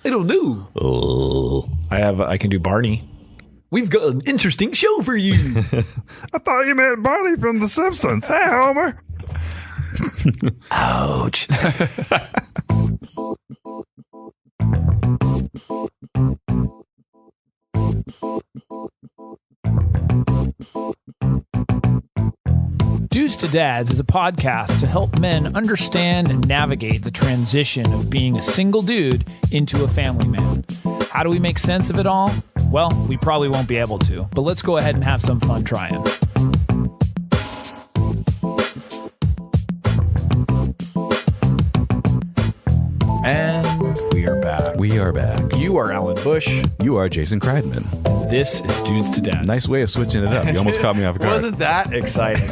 I don't know. Oh, I can do Barney. We've got an interesting show for you. I thought you meant Barney from The Simpsons. Hey, Homer. Ouch. Dudes to Dads is a podcast to help men understand and navigate the transition of being a single dude into a family man. How do we make sense of it all? Well, we probably won't be able to, but let's go ahead and have some fun trying. And we are back. We are back. You are Alan Bush. You are Jason Kreidman. This is Dudes to Dads. Nice way of switching it up. You almost caught me off guard. Wasn't that exciting?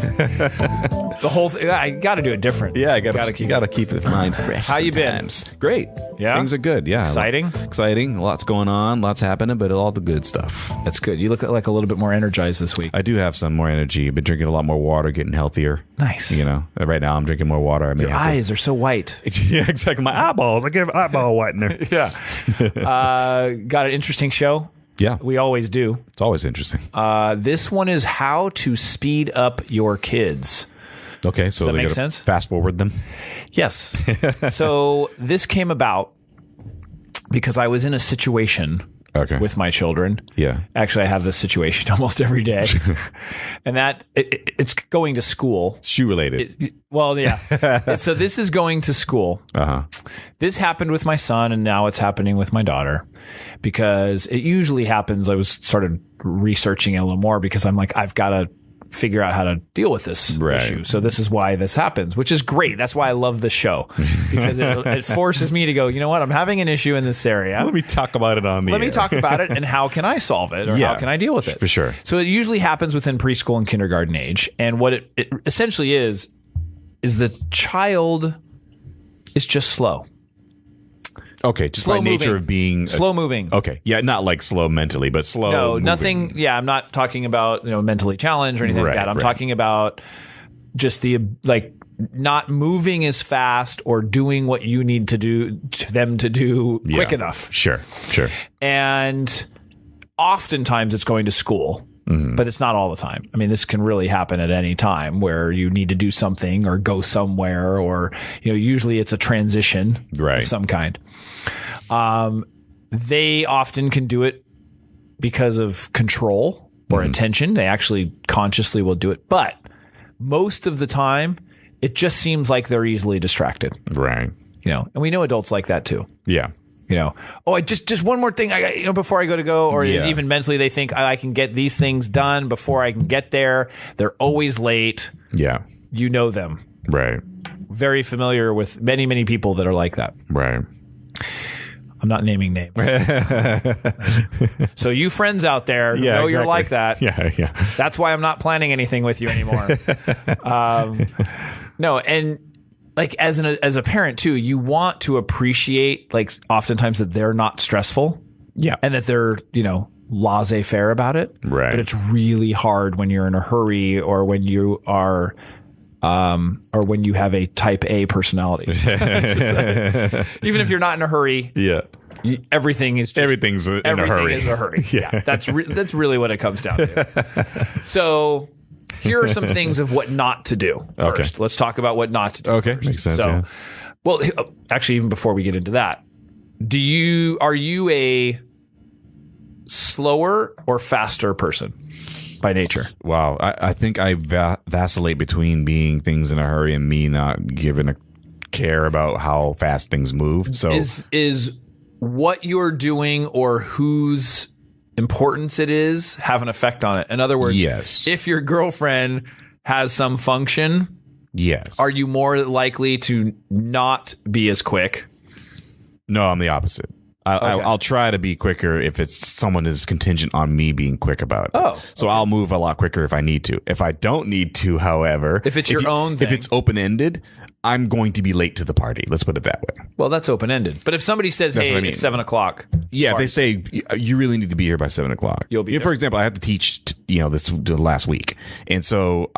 The whole thing, I got to do it different. Yeah, you gotta keep the mind fresh. How you been? Great. Yeah? Things are good. Yeah. Exciting? Exciting. Lots going on. Lots happening, but all the good stuff. That's good. You look like a little bit more energized this week. I do have some more energy. Been drinking a lot more water, getting healthier. Nice. You know, right now I'm drinking more water. Your eyes are so white. Yeah, exactly. My eyeballs. I give eyeball whitener. Yeah. Got an interesting show. Yeah. We always do. It's always interesting. This one is how to speed up your kids. Okay, so Does that they make gotta sense? fast forward them. Yes. So this came about because I was in a situation with my children. Yeah. Actually, I have this situation almost every day. And that it's going to school. Shoe related. Well, yeah. So this is going to school. Uh-huh. This happened with my son, and now it's happening with my daughter, because it usually happens. I started researching it a little more because I'm like, I've got to figure out how to deal with this issue. So this is why this happens, which is great. That's why I love the show, because it forces me to go, you know what? I'm having an issue in this area. Let me talk about it on the air. Let me talk about it, and how can I solve it, or how can I deal with it? For sure. So it usually happens within preschool and kindergarten age. And what it essentially is the child is just slow. Okay, just Slow by nature moving. of being Slow moving. Okay, yeah, not like slow mentally, but slow. No, moving. nothing. Yeah, I'm not talking about mentally challenged or anything like that. I'm talking about just the not moving as fast or doing what you need to do to them to do quick enough. Sure. And oftentimes it's going to school. But it's not all the time. I mean, this can really happen at any time where you need to do something or go somewhere, or, usually it's a transition of some kind. They often can do it because of control or attention. They actually consciously will do it. But most of the time, it just seems like they're easily distracted. Right. And we know adults like that too. Yeah. I just one more thing, before I go, or even mentally, they think I can get these things done before I can get there. They're always late. Yeah. You know them. Right. Very familiar with many, many people that are like that. Right. I'm not naming names. So you friends out there who know you're like that. Yeah. That's why I'm not planning anything with you anymore. No, and as a parent too, you want to appreciate oftentimes that they're not stressful. Yeah. And that they're, laissez-faire about it. Right. But it's really hard when you're in a hurry, or when you are or when you have a type A personality. Even if you're not in a hurry. Yeah. Everything's in a hurry. Everything is a hurry. Yeah. That's really what it comes down to. So here are some things of what not to do first. Okay. Let's talk about what not to do first. Makes sense. So, well, actually, even before we get into that, are you a slower or faster person by nature? Wow. I think I vacillate between being things in a hurry and me not giving a care about how fast things move. So is what you're doing or whose importance it is have an effect on it? In other words, yes. If your girlfriend has some function, yes. Are you more likely to not be as quick? No, I'm the opposite. I'll try to be quicker if someone is contingent on me being quick about it. So I'll move a lot quicker if I need to. If I don't need to, however, if it's your own thing, if it's open-ended, I'm going to be late to the party. Let's put it that way. Well, that's open-ended. But if somebody says, "Hey, it's 7:00," yeah, if they say you really need to be here by 7:00, you'll be there. For example, I have to teach the last week. And so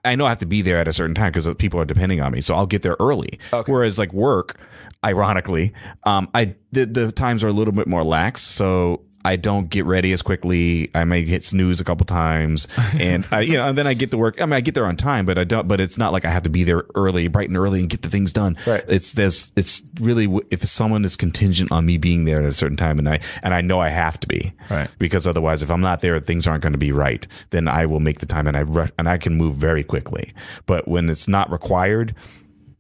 I know I have to be there at a certain time because people are depending on me. So I'll get there early. Okay. Whereas like work, ironically, the times are a little bit more lax. So I don't get ready as quickly. I may hit snooze a couple times, and and then I get to work. I mean, I get there on time, but I don't. But it's not like I have to be there early, bright and early, and get the things done. Right. It's really if someone is contingent on me being there at a certain time, and I know I have to be, right? Because otherwise, if I'm not there, things aren't going to be right. Then I will make the time, and I can move very quickly. But when it's not required.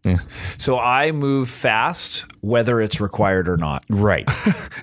Yeah. So I move fast, whether it's required or not. Right.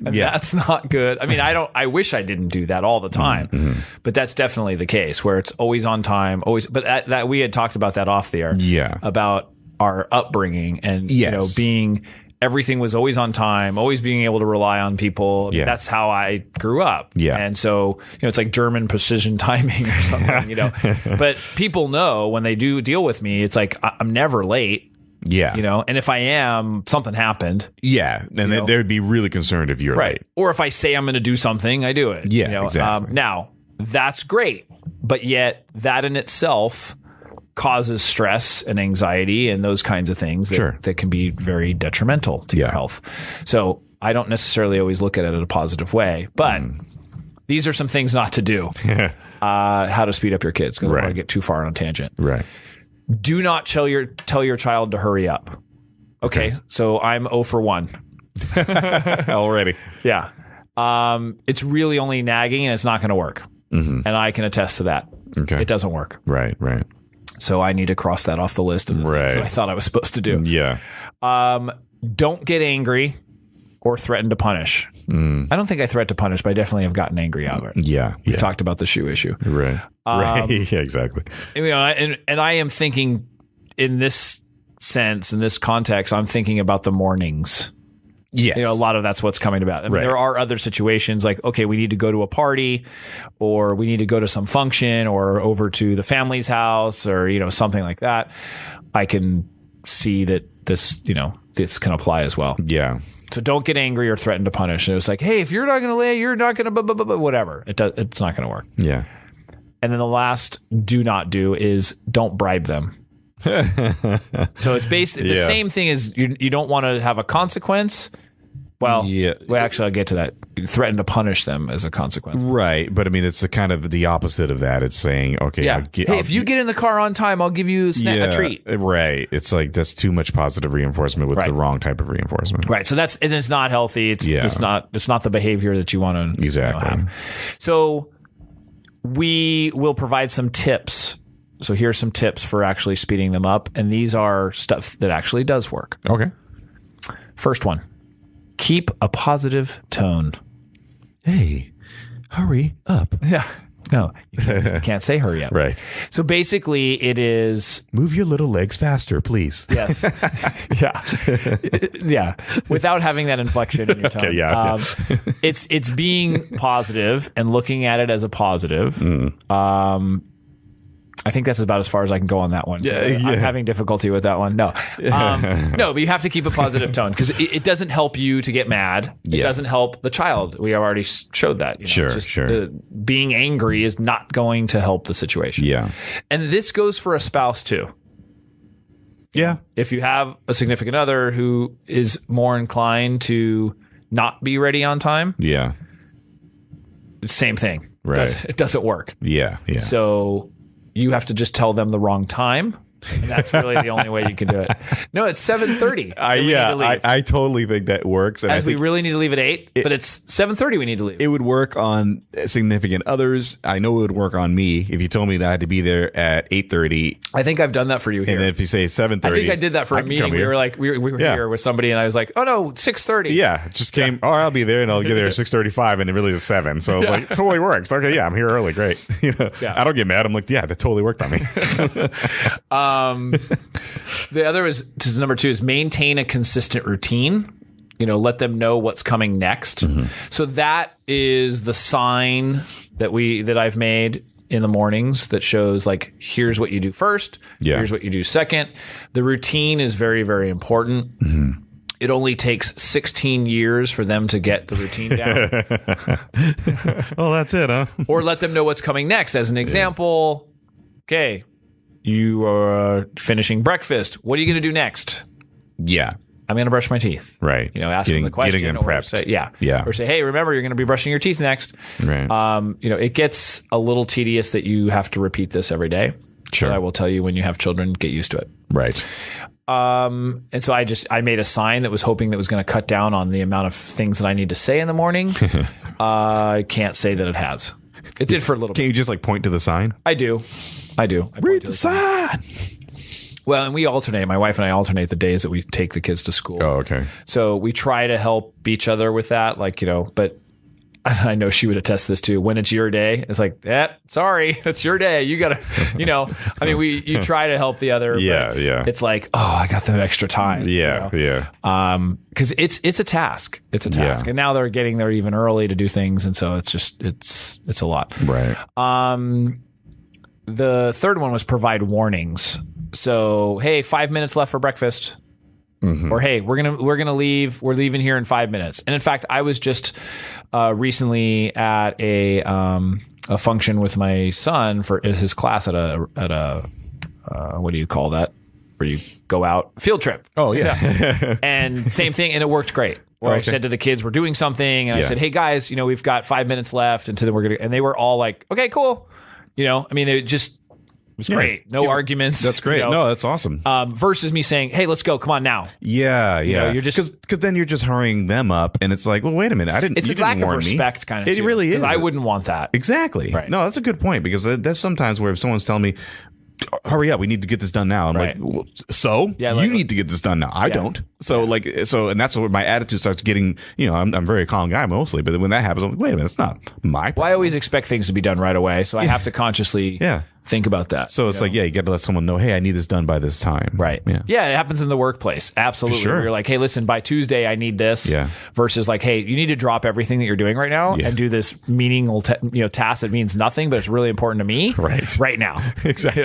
That's not good. I mean, I wish I didn't do that all the time, but that's definitely the case where it's always on time, always. But that we had talked about that off the air. Yeah. About our upbringing and being everything was always on time, always being able to rely on people. I mean, that's how I grew up. Yeah. And so, it's like German precision timing or something, But people know when they do deal with me, it's like I'm never late. Yeah. And if I am, something happened. Yeah. And they would be really concerned if you're late. Or if I say I'm going to do something, I do it. Yeah, exactly. Now, that's great. But yet that in itself causes stress and anxiety and those kinds of things that can be very detrimental to your health. So I don't necessarily always look at it in a positive way, but these are some things not to do. How to speed up your kids. Because I don't want to get too far on a tangent. Right. Do not tell your child to hurry up. Okay. So I'm 0 for 1. Already. Yeah. It's really only nagging and it's not going to work. And I can attest to that. Okay. It doesn't work. Right. So I need to cross that off the list of the things that I thought I was supposed to do. Yeah. Don't get angry or threaten to punish. I don't think I threat to punish, but I definitely have gotten angry out of it. Yeah. We've talked about the shoe issue. Right. Yeah, exactly. And I am thinking in this sense, in this context, I'm thinking about the mornings. Yes. A lot of that's what's coming about. I mean, there are other situations like, okay, we need to go to a party or we need to go to some function or over to the family's house or, something like that. I can see that this, this can apply as well. Yeah. So don't get angry or threaten to punish. And it was like, hey, if you're not going to lay, you're not going to whatever. It's not going to work. Yeah. And then the last do not do is don't bribe them. So it's basically the same thing as you don't want to have a consequence. Well, actually, I'll get to that. You threaten to punish them as a consequence. Right. But I mean, it's kind of the opposite of that. It's saying, okay, if you get in the car on time, I'll give you a treat. Right. It's like that's too much positive reinforcement with the wrong type of reinforcement. Right. So it's not healthy. It's not the behavior that you want to have. So we will provide some tips. So here's some tips for actually speeding them up. And these are stuff that actually does work. Okay. First one. Keep a positive tone. Hey, hurry up. Yeah. No, you can't say hurry up. Right. So basically it is... Move your little legs faster, please. Yes. Yeah. Without having that inflection in your tone. Okay, yeah. It's being positive and looking at it as a positive. I think that's about as far as I can go on that one. I'm having difficulty with that one. No, no, but you have to keep a positive tone because it doesn't help you to get mad. It doesn't help the child. We have already showed that. Sure. Being angry is not going to help the situation. Yeah. And this goes for a spouse too. Yeah. If you have a significant other who is more inclined to not be ready on time. Yeah. Same thing. Right. It doesn't work. Yeah. So you have to just tell them the wrong time. And that's really the only way you can do it. No, it's 7:30. I totally think that works. And we really need to leave at 8, but it's 7:30 we need to leave. It would work on significant others. I know it would work on me if you told me that I had to be there at 8:30. I think I've done that for you here. And then if you say 7:30. I think I did that for a meeting. We were here with somebody and I was like, oh no, 6:30. Yeah, just came, I'll be there and I'll get there at 6:35 and it really is 7. So it totally works. Okay, I'm here early. Great. I don't get mad. I'm like, that totally worked on me. The other is number 2 is maintain a consistent routine. Let them know what's coming next. So that is the sign that I've made in the mornings that shows like, here's what you do first. Here's what you do second. The routine is very, very important. It only takes 16 years for them to get the routine down. Well, that's it, huh? Or let them know what's coming next. As an example, okay, you are finishing breakfast. What are you going to do next? Yeah. I'm going to brush my teeth. Right. Ask them the question. Getting them prepped. Say, yeah. Or say, hey, remember, you're going to be brushing your teeth next. Right. It gets a little tedious that you have to repeat this every day. Sure. But I will tell you, when you have children, get used to it. Right. And so I made a sign that was hoping that was going to cut down on the amount of things that I need to say in the morning. I can't say that it has. It did for a little bit. Can you just like point to the sign? I do. Read the sign. Well, and we alternate. My wife and I alternate the days that we take the kids to school. Oh, okay. So we try to help each other with that. But I know she would attest this too. When it's your day, it's like, sorry, it's your day. You gotta, you try to help the other. Yeah. It's like, oh, I got the extra time. Yeah. Because it's a task. It's a task, and now they're getting there even early to do things, and so it's a lot. Right. The third one was provide warnings. So, hey, 5 minutes left for breakfast. Mm-hmm. Or, hey, we're gonna leave. We're leaving here in 5 minutes. And in fact, I was just recently at a function with my son for his class at a what do you call that? Where you go out, field trip. Oh yeah. And same thing, and it worked great. Where I said to the kids, we're doing something, and I said, hey guys, we've got 5 minutes left, and and they were all like, okay, cool. They just. It was great. No arguments. That's great. No, that's awesome. Versus me saying, hey, let's go. Come on now. Yeah. You're just because then you're just hurrying them up, and it's like, well, wait a minute. It's a lack of respect, kind of. It really is. Because I wouldn't want that. Exactly. Right. No, that's a good point, because that's sometimes where if someone's telling me, hurry up, we need to get this done now. I'm like, well, so you need to get this done now. I don't. So and that's where my attitude starts getting, I'm a very calm guy mostly, but when that happens, I'm like, wait a minute, it's not my problem. Well, I always expect things to be done right away. So I have to consciously think about that. So it's like, you got to let someone know, hey, I need this done by this time. Right. Yeah, it happens in the workplace. Absolutely. Sure. You're like, hey, listen, by Tuesday, I need this. Yeah. Versus like, hey, you need to drop everything that you're doing right now and do this meaningful task that means nothing, but it's really important to me right now. Exactly.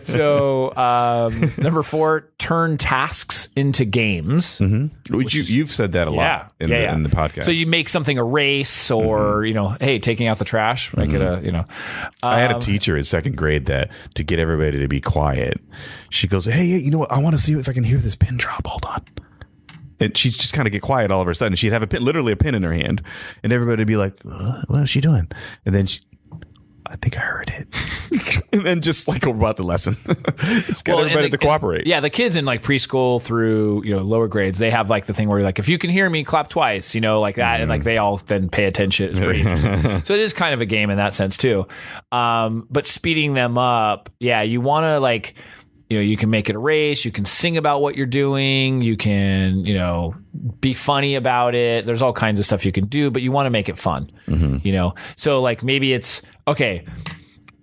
So number 4, turn tasks into games. Mm-hmm. Which you've said that a lot in the podcast. So you make something a race, or hey, taking out the trash, make it a I had a teacher in second grade that, to get everybody to be quiet, she goes, hey, you know what? I want to see if I can hear this pin drop. Hold on. And she'd just kind of get quiet all of a sudden. She'd have literally a pin in her hand, and everybody would be like, what is she doing? And then I think I heard it. And then just like go about the lesson. Just get everybody to cooperate. The kids in like preschool through, lower grades, they have like the thing where you're like, if you can hear me, clap twice, like that. Mm-hmm. And like they all then pay attention. It's pretty interesting. So it is kind of a game in that sense too. But speeding them up, you want to like, you can make it a race. You can sing about what you're doing. You can, be funny about it. There's all kinds of stuff you can do, but you want to make it fun, So like maybe it's, okay,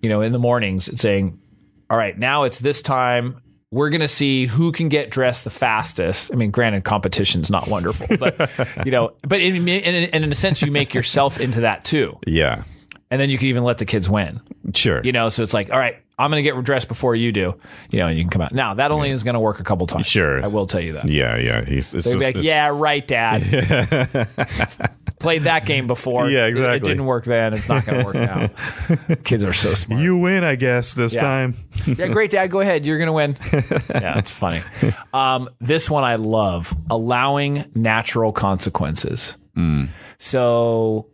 in the mornings it's saying, all right, now it's this time. We're going to see who can get dressed the fastest. I mean, granted, competition's not wonderful, but, but in a sense, you make yourself into that too. Yeah. And then you can even let the kids win. Sure. So it's like, all right, I'm going to get dressed before you do, and you can come out. Now, that only is going to work a couple times. Sure. I will tell you that. Yeah. They'll be like, yeah, right, Dad. Played that game before. Yeah, exactly. It didn't work then. It's not going to work now. Kids are so smart. You win, I guess, this time. Yeah, great, Dad. Go ahead. You're going to win. Yeah, it's funny. This one I love. Allowing natural consequences. So,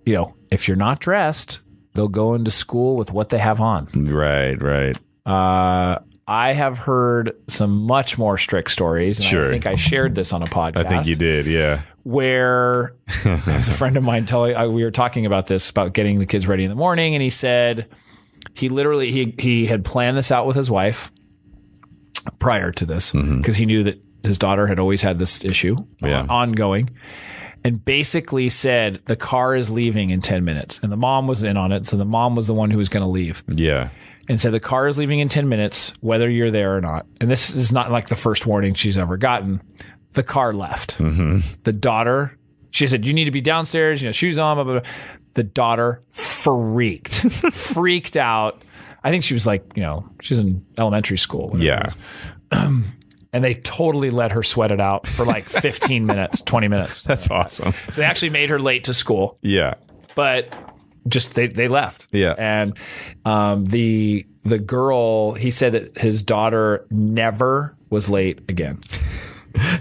if you're not dressed, they'll go into school with what they have on. Right. I have heard some much more strict stories. And I think I shared this on a podcast. I think you did, yeah. Where, as a friend of mine we were talking about this, about getting the kids ready in the morning, and he said he literally, he had planned this out with his wife prior to this, because he knew that his daughter had always had this issue ongoing. And basically said the car is leaving in 10 minutes. And the mom was in on it. So the mom was the one who was going to leave. Yeah. And said the car is leaving in 10 minutes, whether you're there or not. And this is not like the first warning she's ever gotten. The car left. Mm-hmm. The daughter, she said, you need to be downstairs, shoes on, blah, blah, blah. The daughter freaked out. I think she was like, she's in elementary school. Yeah. And they totally let her sweat it out for like 15 minutes, 20 minutes. That's awesome. So they actually made her late to school. Yeah. But just they left. Yeah. And the girl, he said that his daughter never was late again.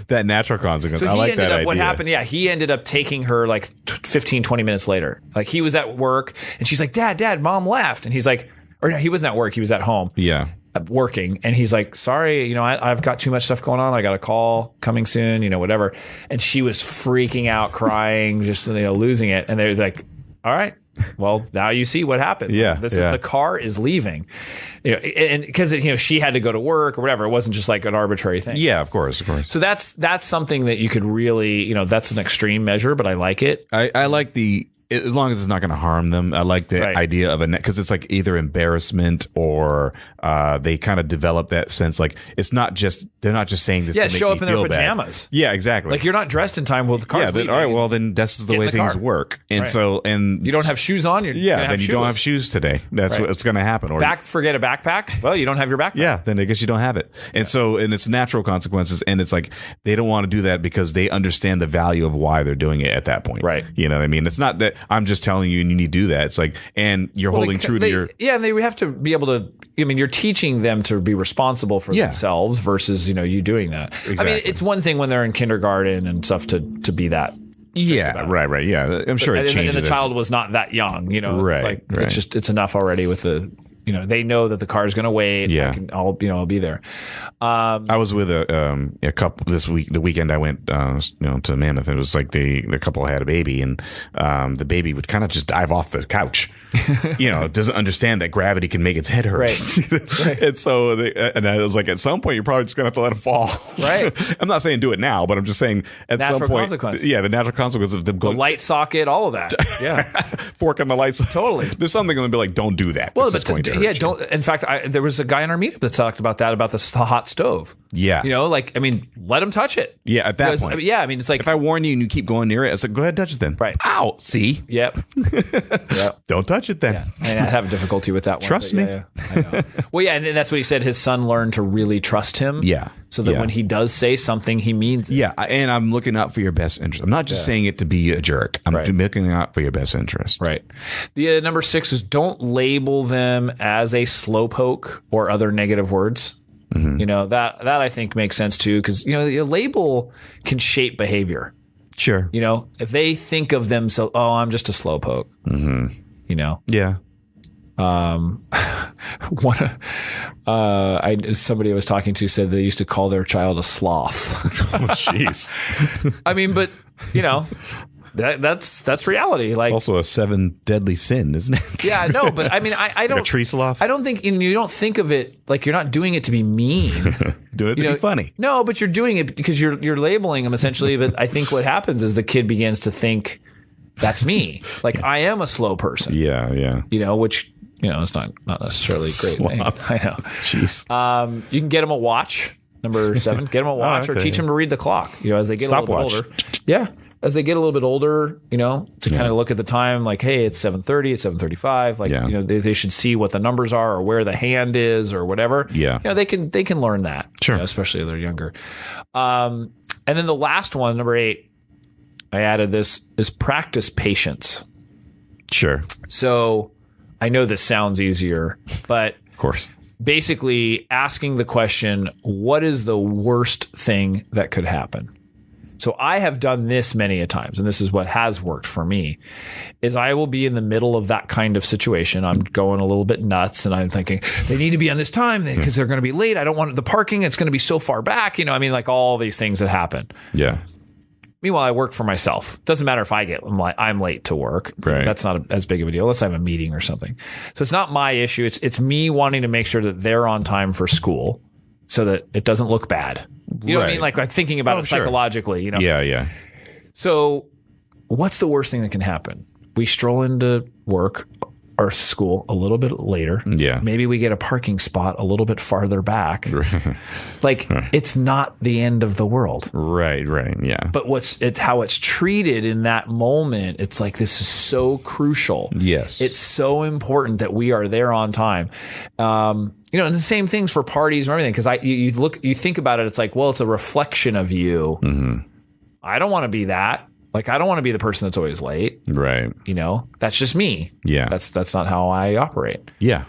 That natural consequence. So I like that idea. What happened, he ended up taking her like 15, 20 minutes later. Like he was at work and she's like, Dad, Mom left. And he's like, or no, he wasn't at work. He was at home. Yeah. Working. And he's like, sorry, I've got too much stuff going on. I got a call coming soon, whatever. And she was freaking out, crying, just, losing it. And they're like, all right, well, now you see what happens. Yeah. The car is leaving, and because, she had to go to work or whatever. It wasn't just like an arbitrary thing. Yeah, of course. So that's something that you could really, that's an extreme measure, but I like it. I like as long as it's not going to harm them. I like the idea of because it's like either embarrassment or they kind of develop that sense like they're not just saying this to make show up me in their feel bad. pajamas. Yeah, exactly. Like you're not dressed in time. Well, the car's leaving. All right. Well, then that's the way things work. And and you don't have shoes on. Then you don't have shoes today. That's what's going to happen. Or forget a backpack. Well, you don't have your backpack. Yeah, then I guess you don't have it. And and it's natural consequences. And it's like they don't want to do that because they understand the value of why they're doing it at that point. Right. You know what I mean? It's not that I'm just telling you and you need to do that. It's like, and you're holding true to your. Yeah, and they have to be able to. You're teaching them to be responsible for themselves versus you doing that. Exactly. I mean, it's one thing when they're in kindergarten and stuff to be that. Yeah, right. Yeah, I'm sure it changes. And the child was not that young. Right. It's like it's enough already with the. They know that the car is going to wait. Yeah, I'll be there. I was with a couple this week. The weekend I went, to Mammoth. It was like the couple had a baby, and the baby would kind of just dive off the couch. It doesn't understand that gravity can make its head hurt. Right. And so, and I was like, at some point, you're probably just going to have to let it fall. Right. I'm not saying do it now, but I'm just saying at natural some point. Consequence. Yeah, the natural consequence of them going. The light socket, all of that. Yeah. Fork on the lights. Totally. There's something going to be like, don't do that. Well, don't. In fact, there was a guy in our meetup that talked about that, about the hot stove. Yeah. Let him touch it. Yeah, at that point. It's like. If I warn you and you keep going near it, I said, go ahead and touch it then. Right. Ow. See? Yep. Don't touch it then. Yeah. I have difficulty with that one. Trust me. Yeah, I know. Well, and that's what he said. His son learned to really trust him. Yeah. So that when he does say something, he means it. Yeah. And I'm looking out for your best interest. I'm not just saying it to be a jerk. I'm looking out for your best interest. Right. The number 6 is don't label them as a slowpoke or other negative words. Mm-hmm. That I think makes sense too, because a label can shape behavior. Sure. If they think of themselves, I'm just a slowpoke. Mm-hmm. Yeah. Somebody I was talking to said they used to call their child a sloth. Oh, jeez. I mean, but that's reality. Like, it's also a 7 deadly sin, isn't it? Yeah, no, but I mean, I don't. Like a tree sloth. I don't think, you don't think of it like you're not doing it to be mean. Doing it to be funny. No, but you're doing it because you're labeling them essentially. But I think what happens is the kid begins to think that's me. Like I am a slow person. Yeah. Which. It's not necessarily a great thing. I know. Jeez. You can get them a watch. Number 7, get them a watch or teach them to read the clock. As they get a little bit older. Yeah. As they get a little bit older, to kind of look at the time, like, hey, it's 7:30, it's 7:35. Like, they should see what the numbers are or where the hand is or whatever. Yeah. They can learn that. Sure. Especially if they're younger. And then the last one, number 8, I added this, is practice patience. Sure. So I know this sounds easier, but of course, basically asking the question, what is the worst thing that could happen? So I have done this many a times, and this is what has worked for me, is I will be in the middle of that kind of situation. I'm going a little bit nuts, and I'm thinking, they need to be on this time because they're going to be late. I don't want the parking. It's going to be so far back. Like all these things that happen. Yeah. Meanwhile, I work for myself. It doesn't matter if I'm late to work. Right. That's not as big of a deal. Let's have a meeting or something. So it's not my issue. It's me wanting to make sure that they're on time for school so that it doesn't look bad. You know what I mean? Like I'm thinking about it psychologically, Yeah. So what's the worst thing that can happen? We stroll into work or school a little bit later. Yeah. Maybe we get a parking spot a little bit farther back. Like it's not the end of the world. Right. Yeah. But how it's treated in that moment, it's like, this is so crucial. Yes. It's so important that we are there on time. and the same things for parties and everything. Because you think about it, it's like, well, it's a reflection of you. Mm-hmm. I don't want to be that. Like, I don't want to be the person that's always late. Right. That's just me. Yeah. That's not how I operate. Yeah.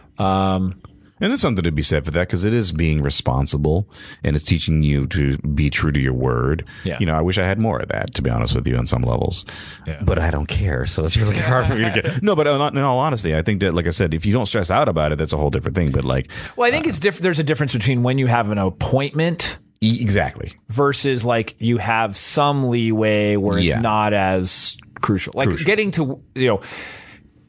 And there's something to be said for that because it is being responsible and it's teaching you to be true to your word. Yeah. I wish I had more of that, to be honest with you, on some levels. Yeah. But I don't care. So it's really hard for me to get. No, but in all honesty, I think that, like I said, if you don't stress out about it, that's a whole different thing. But like. Well, I think it's different. There's a difference between when you have an appointment. Exactly. Versus like you have some leeway where it's not as crucial. Like getting to,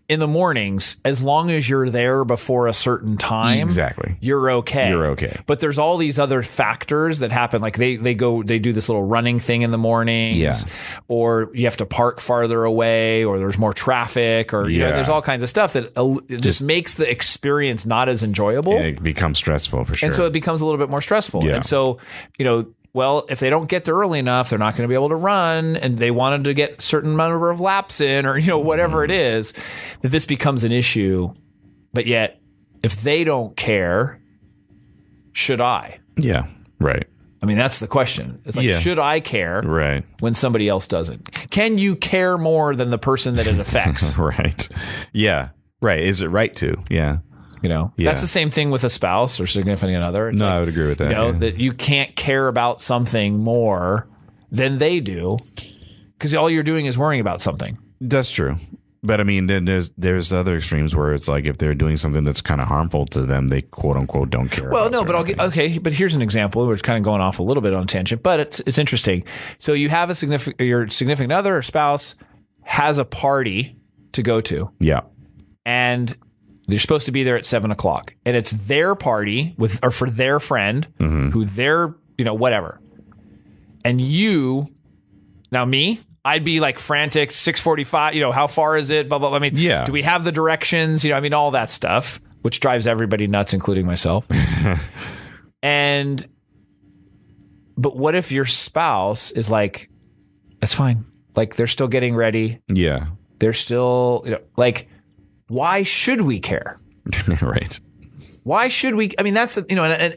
in the mornings, as long as you're there before a certain time, exactly, you're okay. You're okay. But there's all these other factors that happen. Like they do this little running thing in the mornings, or you have to park farther away, or there's more traffic, or there's all kinds of stuff that just makes the experience not as enjoyable. It becomes stressful for sure. And so it becomes a little bit more stressful. Yeah. And so, well, if they don't get there early enough, they're not going to be able to run, and they wanted to get a certain number of laps in, or whatever it is, that this becomes an issue. But yet, if they don't care, should I? Yeah, right. I mean, that's the question. It's like, should I care when somebody else doesn't? Can you care more than the person that it affects? Right. Yeah. Right. Is it right to? Yeah. That's the same thing with a spouse or significant other. It's I would agree with that. That you can't care about something more than they do because all you're doing is worrying about something. That's true. But I mean, then there's other extremes where it's like if they're doing something that's kind of harmful to them, they quote unquote don't care. Well, no, but but here's an example. We're kind of going off a little bit on a tangent, but it's interesting. So you have your significant other or spouse has a party to go to. Yeah. And they're supposed to be there at 7:00, and it's their party for their friend who they're, whatever. And I'd be like frantic, 6:45, how far is it? Blah, blah, blah. I mean, do we have the directions? All that stuff, which drives everybody nuts, including myself. But what if your spouse is like, that's fine. Like they're still getting ready. Yeah. They're still, why should we care? Right. Why should we? I mean, that's, when I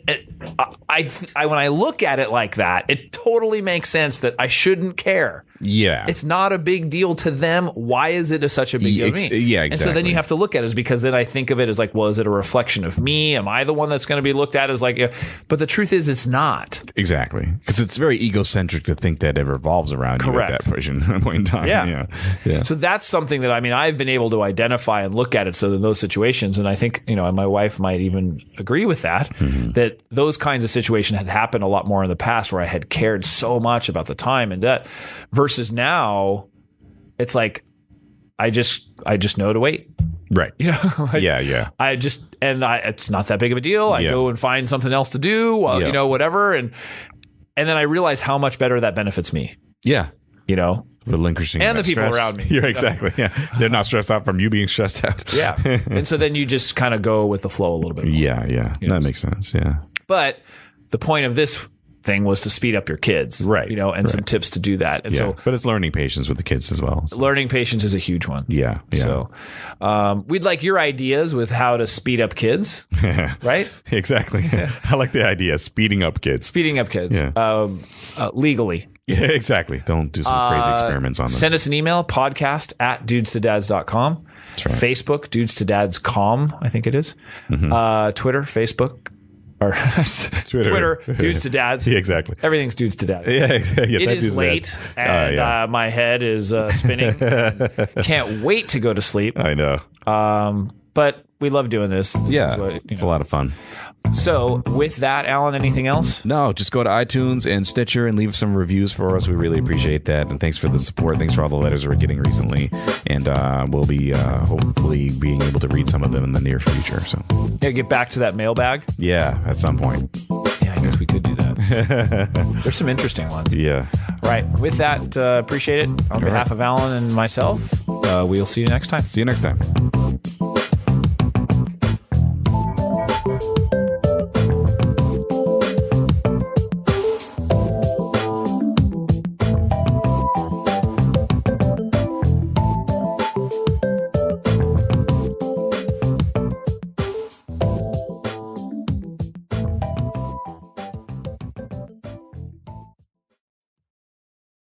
look at it like that, it totally makes sense that I shouldn't care. Yeah. It's not a big deal to them. Why is it such a big deal to me? Yeah, exactly. And so then you have to look at it because then I think of it as like, well, is it a reflection of me? Am I the one that's going to be looked at as like, but the truth is it's not. Exactly. Because it's very egocentric to think that it revolves around you at that point in time. Yeah. So that's something that, I've been able to identify and look at it. So in those situations, and I think, and my wife might even agree with that, that those kinds of situations had happened a lot more in the past where I had cared so much about the time and that versus now it's like, I just know to wait. Right. Yeah. It's not that big of a deal. I go and find something else to do, whatever. And then I realize how much better that benefits me. Yeah. Relinquishing and the people around me. Yeah, exactly. Yeah. They're not stressed out from you being stressed out. Yeah. And so then you just kind of go with the flow a little bit more. Yeah. That makes sense. Yeah. But the point of this thing was to speed up your kids. Right. And some tips to do that. And so, but it's learning patience with the kids as well. So. Learning patience is a huge one. Yeah. So we'd like your ideas with how to speed up kids. Right? Exactly. I like the idea. Speeding up kids. Yeah. Legally. Yeah, exactly. Don't do some crazy experiments on them. Send us an email, podcast@dudestodads.com. That's right. Facebook, dudestodads.com, I think it is. Twitter, Facebook, or Twitter, Dudes to Dads. Yeah, exactly. Everything's Dudes to Dads. Yeah. It is late, and my head is spinning. Can't wait to go to sleep. I know. But we love doing this. It's a lot of fun. So with that, Alan, anything else? No, just go to iTunes and Stitcher and leave some reviews for us. We really appreciate that. And thanks for the support. Thanks for all the letters we're getting recently. And we'll be hopefully being able to read some of them in the near future. So get back to that mailbag. Yeah, at some point. Yeah, I guess we could do that. There's some interesting ones. Yeah. Right. With that, appreciate it. On behalf of Alan and myself, we'll see you next time. See you next time.